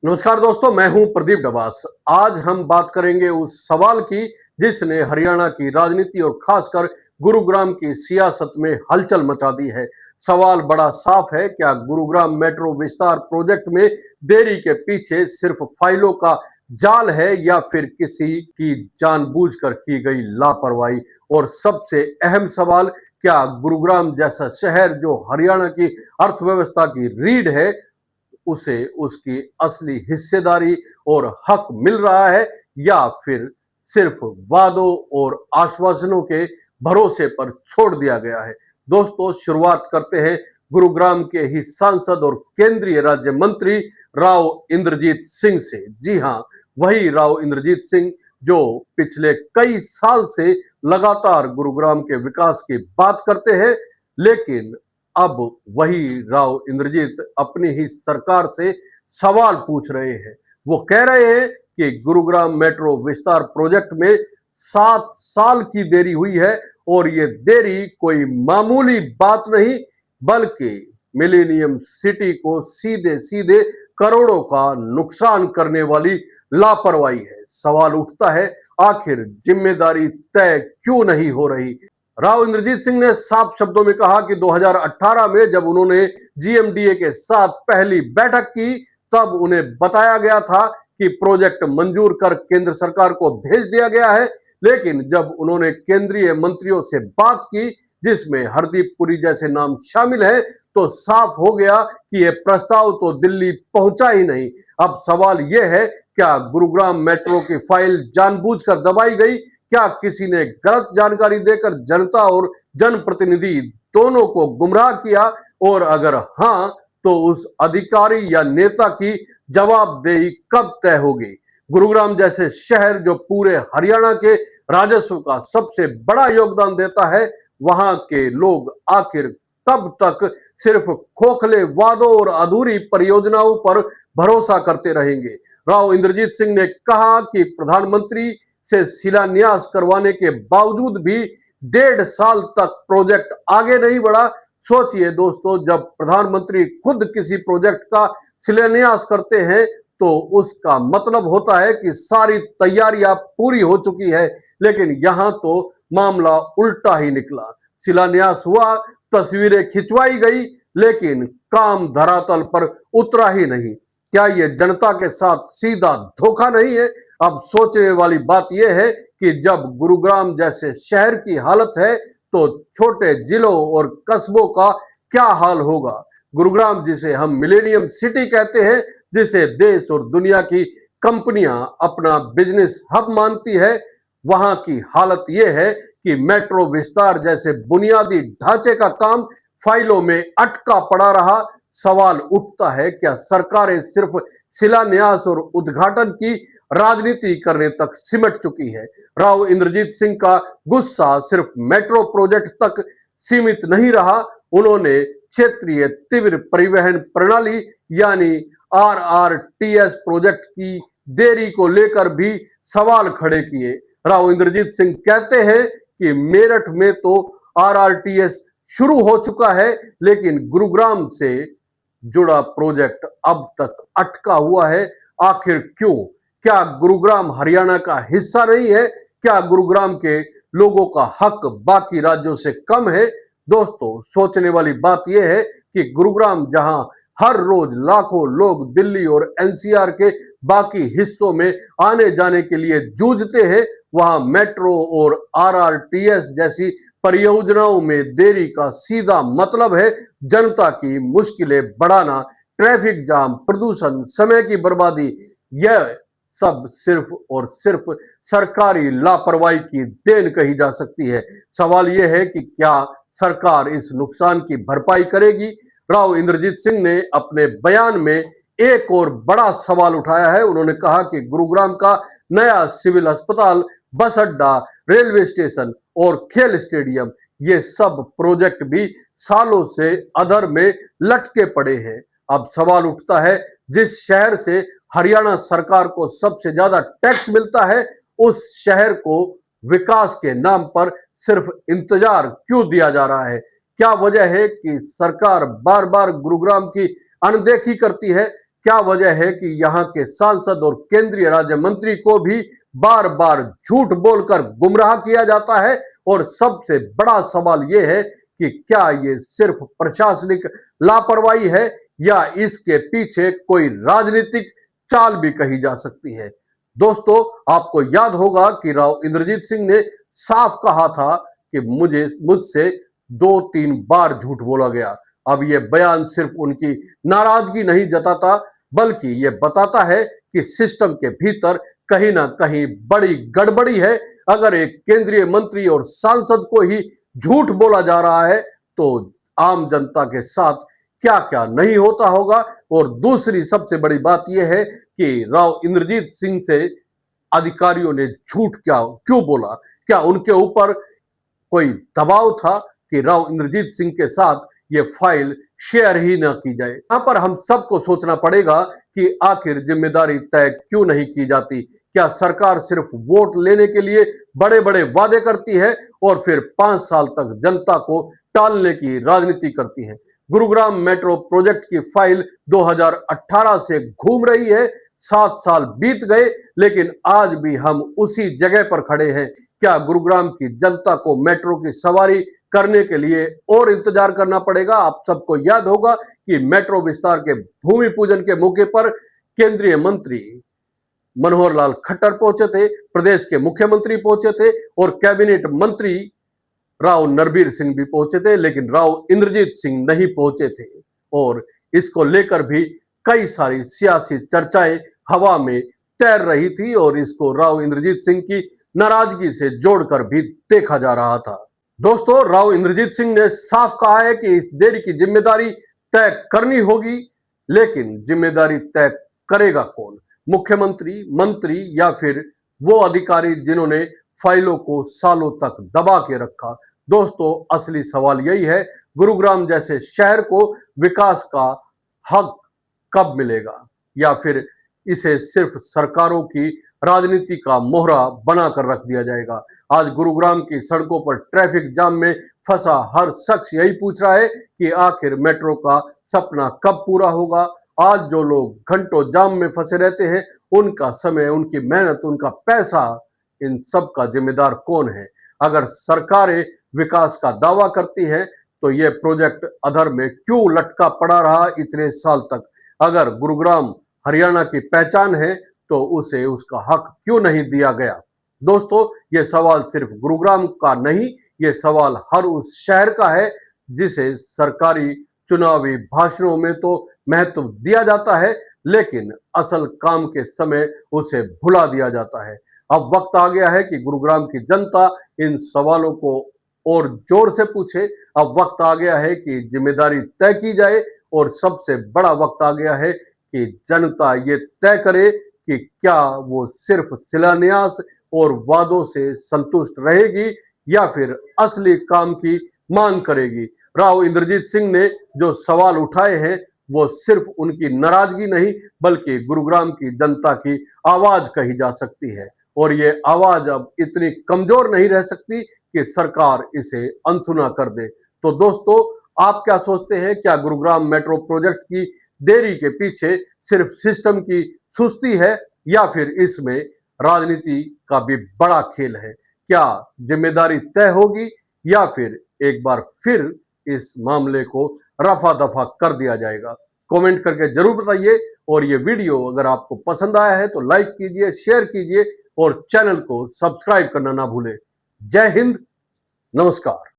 नमस्कार दोस्तों, मैं हूं प्रदीप डबास। आज हम बात करेंगे उस सवाल की जिसने हरियाणा की राजनीति और खासकर गुरुग्राम की सियासत में हलचल मचा दी है। सवाल बड़ा साफ है, क्या गुरुग्राम मेट्रो विस्तार प्रोजेक्ट में देरी के पीछे सिर्फ फाइलों का जाल है या फिर किसी की जानबूझकर की गई लापरवाही? और सबसे अहम सवाल, क्या गुरुग्राम जैसा शहर जो हरियाणा की अर्थव्यवस्था की रीढ़ है, उसे उसकी असली हिस्सेदारी और हक मिल रहा है या फिर सिर्फ वादों और आश्वासनों के भरोसे पर छोड़ दिया गया है? दोस्तों, शुरुआत करते हैं गुरुग्राम के ही सांसद और केंद्रीय राज्य मंत्री राव इंद्रजीत सिंह से। जी हां, वही राव इंद्रजीत सिंह जो पिछले कई साल से लगातार गुरुग्राम के विकास की बात करते हैं, लेकिन अब वही राव इंद्रजीत अपनी ही सरकार से सवाल पूछ रहे हैं। वो कह रहे हैं कि गुरुग्राम मेट्रो विस्तार प्रोजेक्ट में 7 साल की देरी हुई है और ये देरी कोई मामूली बात नहीं, बल्कि मिलेनियम सिटी को सीधे सीधे करोड़ों का नुकसान करने वाली लापरवाही है। सवाल उठता है, आखिर जिम्मेदारी तय क्यों नहीं हो रही? राव इंद्रजीत सिंह ने साफ शब्दों में कहा कि 2018 में जब उन्होंने जीएमडीए के साथ पहली बैठक की, तब उन्हें बताया गया था कि प्रोजेक्ट मंजूर कर केंद्र सरकार को भेज दिया गया है। लेकिन जब उन्होंने केंद्रीय मंत्रियों से बात की, जिसमें हरदीप पुरी जैसे नाम शामिल है, तो साफ हो गया कि यह प्रस्ताव तो दिल्ली पहुंचा ही नहीं। अब सवाल यह है, क्या गुरुग्राम मेट्रो की फाइल जानबूझकर दबाई गई? क्या किसी ने गलत जानकारी देकर जनता और जनप्रतिनिधि दोनों को गुमराह किया? और अगर हां, तो उस अधिकारी या नेता की जवाबदेही कब तय होगी? गुरुग्राम जैसे शहर जो पूरे हरियाणा के राजस्व का सबसे बड़ा योगदान देता है, वहां के लोग आखिर कब तक सिर्फ खोखले वादों और अधूरी परियोजनाओं पर भरोसा करते रहेंगे? राव इंद्रजीत सिंह ने कहा कि प्रधानमंत्री से शिलान्यास करवाने के बावजूद भी 1.5 साल तक प्रोजेक्ट आगे नहीं बढ़ा। सोचिए दोस्तों, जब प्रधानमंत्री खुद किसी प्रोजेक्ट का शिलान्यास करते हैं तो उसका मतलब होता है कि सारी तैयारियां पूरी हो चुकी है, लेकिन यहां तो मामला उल्टा ही निकला। शिलान्यास हुआ, तस्वीरें खिंचवाई गई, लेकिन काम धरातल पर उतरा ही नहीं। क्या यह जनता के साथ सीधा धोखा नहीं है? अब सोचने वाली बात यह है कि जब गुरुग्राम जैसे शहर की हालत है, तो छोटे जिलों और कस्बों का क्या हाल होगा? गुरुग्राम जिसे हम मिलेनियम सिटी कहते हैं, जिसे देश और दुनिया की कंपनियां अपना बिजनेस हब मानती है, वहां की हालत यह है कि मेट्रो विस्तार जैसे बुनियादी ढांचे का काम फाइलों में अटका पड़ा रहा। सवाल उठता है, क्या सरकारें सिर्फ शिलान्यास और उद्घाटन की राजनीति करने तक सिमट चुकी है? राव इंद्रजीत सिंह का गुस्सा सिर्फ मेट्रो प्रोजेक्ट तक सीमित नहीं रहा। उन्होंने क्षेत्रीय तीव्र परिवहन प्रणाली यानी आरआरटीएस प्रोजेक्ट की देरी को लेकर भी सवाल खड़े किए। राव इंद्रजीत सिंह कहते हैं कि मेरठ में तो आरआरटीएस शुरू हो चुका है, लेकिन गुरुग्राम से जुड़ा प्रोजेक्ट अब तक अटका हुआ है। आखिर क्यों? क्या गुरुग्राम हरियाणा का हिस्सा नहीं है? क्या गुरुग्राम के लोगों का हक बाकी राज्यों से कम है? दोस्तों, सोचने वाली बात यह है कि गुरुग्राम जहां हर रोज लाखों लोग दिल्ली और एनसीआर के बाकी हिस्सों में आने जाने के लिए जूझते हैं, वहां मेट्रो और आरआरटीएस जैसी परियोजनाओं में देरी का सीधा मतलब है जनता की मुश्किलें बढ़ाना, ट्रैफिक जाम, प्रदूषण, समय की बर्बादी। यह सब सिर्फ और सिर्फ सरकारी लापरवाही की देन कही जा सकती है। सवाल यह है कि क्या सरकार इस नुकसान की भरपाई करेगी? राव इंद्रजीत सिंह ने अपने बयान में एक और बड़ा सवाल उठाया है। उन्होंने कहा कि गुरुग्राम का नया सिविल अस्पताल, बस अड्डा, रेलवे स्टेशन और खेल स्टेडियम, ये सब प्रोजेक्ट भी सालों से अधर में लटके पड़े हैं। अब सवाल उठता है, जिस शहर से हरियाणा सरकार को सबसे ज्यादा टैक्स मिलता है, उस शहर को विकास के नाम पर सिर्फ इंतजार क्यों दिया जा रहा है? क्या वजह है कि सरकार बार बार गुरुग्राम की अनदेखी करती है? क्या वजह है कि यहाँ के सांसद और केंद्रीय राज्य मंत्री को भी बार बार झूठ बोलकर गुमराह किया जाता है? और सबसे बड़ा सवाल यह है कि क्या ये सिर्फ प्रशासनिक लापरवाही है या इसके पीछे कोई राजनीतिक चाल भी कही जा सकती है? दोस्तों, आपको याद होगा कि राव इंद्रजीत सिंह ने साफ कहा था कि मुझसे 2-3 बार झूठ बोला गया। अब यह बयान सिर्फ उनकी नाराजगी नहीं जताता, बल्कि यह बताता है कि सिस्टम के भीतर कहीं ना कहीं बड़ी गड़बड़ी है। अगर एक केंद्रीय मंत्री और सांसद को ही झूठ बोला जा रहा है तो आम जनता के साथ क्या क्या नहीं होता होगा। और दूसरी सबसे बड़ी बात यह है कि राव इंद्रजीत सिंह से अधिकारियों ने झूठ क्यों बोला? क्या उनके ऊपर कोई दबाव था कि राव इंद्रजीत सिंह के साथ ये फाइल शेयर ही ना की जाए? यहां पर हम सबको सोचना पड़ेगा कि आखिर जिम्मेदारी तय क्यों नहीं की जाती? क्या सरकार सिर्फ वोट लेने के लिए बड़े बड़े वादे करती है और फिर 5 साल तक जनता को टालने की राजनीति करती है? गुरुग्राम मेट्रो प्रोजेक्ट की फाइल 2018 से घूम रही है। 7 साल बीत गए, लेकिन आज भी हम उसी जगह पर खड़े हैं। क्या गुरुग्राम की जनता को मेट्रो की सवारी करने के लिए और इंतजार करना पड़ेगा? आप सबको याद होगा कि मेट्रो विस्तार के भूमि पूजन के मौके पर केंद्रीय मंत्री मनोहर लाल खट्टर पहुंचे थे, प्रदेश के मुख्यमंत्री पहुंचे थे और कैबिनेट मंत्री राव नरबीर सिंह भी पहुंचे थे, लेकिन राव इंद्रजीत सिंह नहीं पहुंचे थे। और इसको लेकर भी कई सारी सियासी चर्चाएं हवा में तैर रही थी और इसको राव इंद्रजीत सिंह की नाराजगी से जोड़कर भी देखा जा रहा था। दोस्तों, राव इंद्रजीत सिंह ने साफ कहा है कि इस देरी की जिम्मेदारी तय करनी होगी, लेकिन जिम्मेदारी तय करेगा कौन? मुख्यमंत्री, मंत्री या फिर वो अधिकारी जिन्होंने फाइलों को सालों तक दबा के रखा? दोस्तों, असली सवाल यही है, गुरुग्राम जैसे शहर को विकास का हक कब मिलेगा, या फिर इसे सिर्फ सरकारों की राजनीति का मोहरा बनाकर रख दिया जाएगा? आज गुरुग्राम की सड़कों पर ट्रैफिक जाम में फंसा हर शख्स यही पूछ रहा है कि आखिर मेट्रो का सपना कब पूरा होगा। आज जो लोग घंटों जाम में फंसे रहते हैं, उनका समय, उनकी मेहनत, उनका पैसा, इन सब का जिम्मेदार कौन है? अगर सरकारें विकास का दावा करती हैं तो यह प्रोजेक्ट अधर में क्यों लटका पड़ा रहा इतने साल तक? अगर गुरुग्राम हरियाणा की पहचान है तो उसे उसका हक क्यों नहीं दिया गया? दोस्तों, यह सवाल सिर्फ गुरुग्राम का नहीं, यह सवाल हर उस शहर का है जिसे सरकारी चुनावी भाषणों में तो महत्व दिया जाता है, लेकिन असल काम के समय उसे भुला दिया जाता है। अब वक्त आ गया है कि गुरुग्राम की जनता इन सवालों को और जोर से पूछे। अब वक्त आ गया है कि जिम्मेदारी तय की जाए और सबसे बड़ा वक्त आ गया है कि जनता ये तय करे कि क्या वो सिर्फ शिलान्यास और वादों से संतुष्ट रहेगी या फिर असली काम की मांग करेगी। राव इंद्रजीत सिंह ने जो सवाल उठाए हैं वो सिर्फ उनकी नाराजगी नहीं, बल्कि गुरुग्राम की जनता की आवाज कही जा सकती है। और ये आवाज अब इतनी कमजोर नहीं रह सकती कि सरकार इसे अनसुना कर दे। तो दोस्तों, आप क्या सोचते हैं? क्या गुरुग्राम मेट्रो प्रोजेक्ट की देरी के पीछे सिर्फ सिस्टम की सुस्ती है या फिर इसमें राजनीति का भी बड़ा खेल है? क्या जिम्मेदारी तय होगी या फिर एक बार फिर इस मामले को रफा दफा कर दिया जाएगा? कमेंट करके जरूर बताइए। और ये वीडियो अगर आपको पसंद आया है तो लाइक कीजिए, शेयर कीजिए और चैनल को सब्सक्राइब करना ना भूलें। जय हिंद, नमस्कार।